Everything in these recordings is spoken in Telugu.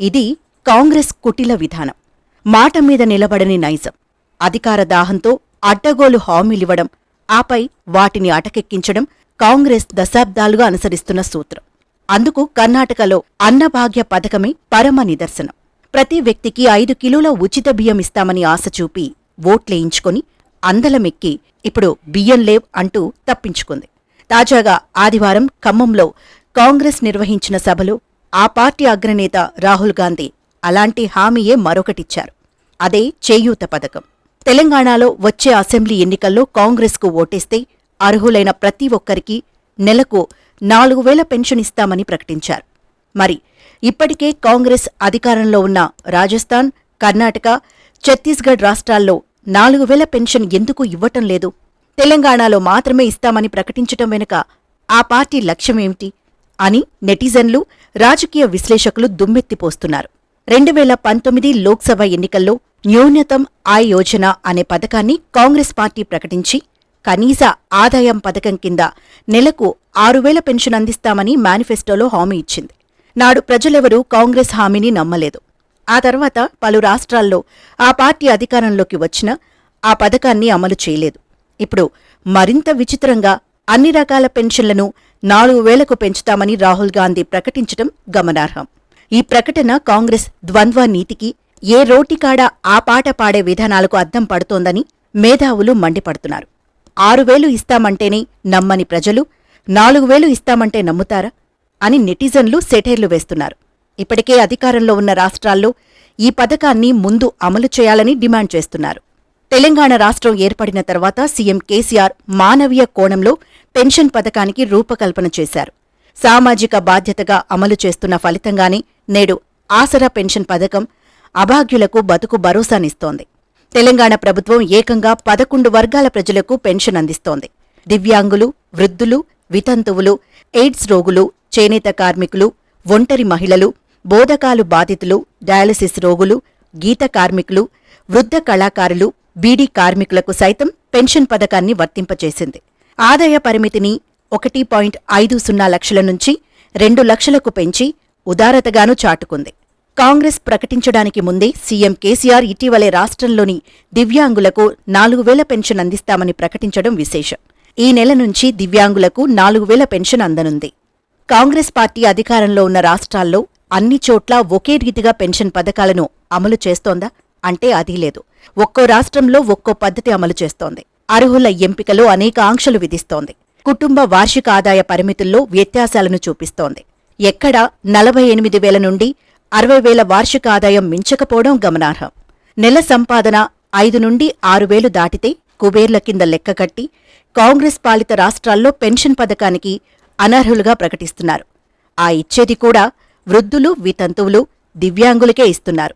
ఇది కాంగ్రెస్ కుటిల విధానం. మాట మీద నిలబడని నైజం. అధికార దాహంతో అడ్డగోలు హామీలివ్వడం, ఆపై వాటిని అటకెక్కించడం కాంగ్రెస్ దశాబ్దాలుగా అనుసరిస్తున్న సూత్రం. అందుకు కర్ణాటకలో అన్నభాగ్య పథకమే పరమ నిదర్శనం. ప్రతి వ్యక్తికి 5 కిలోల ఉచిత బియ్యం ఇస్తామని ఆశ చూపి ఓట్లేయించుకొని అందలమెక్కి ఇప్పుడు బియ్యం లేవ్ అంటూ తప్పించుకుంది. తాజాగా ఆదివారం ఖమ్మంలో కాంగ్రెస్ నిర్వహించిన సభలో ఆ పార్టీ అగ్రనేత రాహుల్ గాంధీ అలాంటి హామీయే మరొకటిచ్చారు. అదే చేయూత పథకం. తెలంగాణలో వచ్చే అసెంబ్లీ ఎన్నికల్లో కాంగ్రెస్కు ఓటేస్తే అర్హులైన ప్రతి ఒక్కరికి నెలకు 4,000 పెన్షన్ ఇస్తామని ప్రకటించారు. మరి ఇప్పటికే కాంగ్రెస్ అధికారంలో ఉన్న రాజస్థాన్, కర్ణాటక, ఛత్తీస్గఢ్ రాష్ట్రాల్లో 4,000 పెన్షన్ ఎందుకు ఇవ్వటం లేదు? తెలంగాణలో మాత్రమే ఇస్తామని ప్రకటించటం వెనుక ఆ పార్టీ లక్ష్యమేమిటి అని నెటిజన్లు, రాజకీయ విశ్లేషకులు దుమ్మెత్తిపోస్తున్నారు. 2019 లోక్సభ ఎన్నికల్లో న్యూనతం ఆయ్ యోజన అనే పథకాన్ని కాంగ్రెస్ పార్టీ ప్రకటించి కనీస ఆదాయం పథకం కింద నెలకు 6,000 పెన్షన్ అందిస్తామని మేనిఫెస్టోలో హామీ ఇచ్చింది. నాడు ప్రజలెవరూ కాంగ్రెస్ హామీని నమ్మలేదు. ఆ తర్వాత పలు రాష్ట్రాల్లో ఆ పార్టీ అధికారంలోకి వచ్చినా ఆ పథకాన్ని అమలు చేయలేదు. ఇప్పుడు మరింత విచిత్రంగా అన్ని రకాల పెన్షన్లను 4,000కు పెంచుతామని రాహుల్ గాంధీ ప్రకటించడం గమనార్హం. ఈ ప్రకటన కాంగ్రెస్ ద్వంద్వ నీతికి, ఏ రోటికాడ ఆ పాట పాడే విధానాలకు అద్దం పడుతోందని మేధావులు మండిపడుతున్నారు. 6,000 ఇస్తామంటేనే నమ్మని ప్రజలు 4,000 ఇస్తామంటే నమ్ముతారా అని నెటిజన్లు సెటైర్లు వేస్తున్నారు. ఇప్పటికే అధికారంలో ఉన్న రాష్ట్రాల్లో ఈ పథకాన్ని ముందు అమలు చేయాలని డిమాండ్ చేస్తున్నారు. తెలంగాణ రాష్ట్రం ఏర్పడిన తర్వాత సీఎం కేసీఆర్ మానవీయ కోణంలో పెన్షన్ పథకానికి రూపకల్పన చేశారు. సామాజిక బాధ్యతగా అమలు చేస్తున్న ఫలితంగానే నేడు ఆసరా పెన్షన్ పథకం అభాగ్యులకు బతుకు భరోసానిస్తోంది. తెలంగాణ ప్రభుత్వం ఏకంగా 11 వర్గాల ప్రజలకు పెన్షన్ అందిస్తోంది. దివ్యాంగులు, వృద్ధులు, వితంతువులు, ఎయిడ్స్ రోగులు, చేనేత కార్మికులు, ఒంటరి మహిళలు, బోధకాలు బాధితులు, డయాలసిస్ రోగులు, గీత కార్మికులు, వృద్ధ కళాకారులు, బీడీ కార్మికులకు సైతం పెన్షన్ పథకాన్ని వర్తింపచేసింది. ఆదాయ పరిమితిని 1.50 లక్షల నుంచి 2 లక్షలకు పెంచి ఉదారతగానూ చాటుకుంది. కాంగ్రెస్ ప్రకటించడానికి ముందే సీఎం కేసీఆర్ ఇటీవలే రాష్ట్రంలోని దివ్యాంగులకు 4,000 పెన్షన్ అందిస్తామని ప్రకటించడం విశేషం. ఈ నెల నుంచి దివ్యాంగులకు 4,000 పెన్షన్ అందనుంది. కాంగ్రెస్ పార్టీ అధికారంలో ఉన్న రాష్ట్రాల్లో అన్ని చోట్ల ఒకే రీతిగా పెన్షన్ పథకాలను అమలు చేస్తోందా అంటే అదీ లేదు. ఒక్కో రాష్ట్రంలో ఒక్కో పద్ధతి అమలు చేస్తోంది. అర్హుల ఎంపికలో అనేక ఆంక్షలు విధిస్తోంది. కుటుంబ వార్షిక ఆదాయ పరిమితుల్లో వ్యత్యాసాలను చూపిస్తోంది. ఎక్కడా 48,000 నుండి 60,000 వార్షిక ఆదాయం మించకపోవడం గమనార్హం. నెల సంపాదన 5 నుండి 6,000 దాటితే కుబేర్ల కింద లెక్కగట్టి కాంగ్రెస్ పాలిత రాష్ట్రాల్లో పెన్షన్ పథకానికి అనర్హులుగా ప్రకటిస్తున్నారు. ఆ ఇచ్చేది కూడా వృద్ధులు, వితంతువులు, దివ్యాంగులకే ఇస్తున్నారు.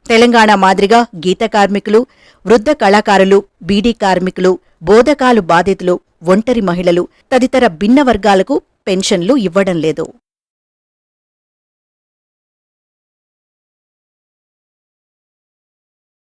తెలంగాణ మాదిరిగా గీత కార్మికులు, వృద్ధ కళాకారులు, బీడీ కార్మికులు, బోధకాలు బాధితులు, ఒంటరి మహిళలు తదితర భిన్న వర్గాలకు పెన్షన్లు ఇవ్వడం లేదు.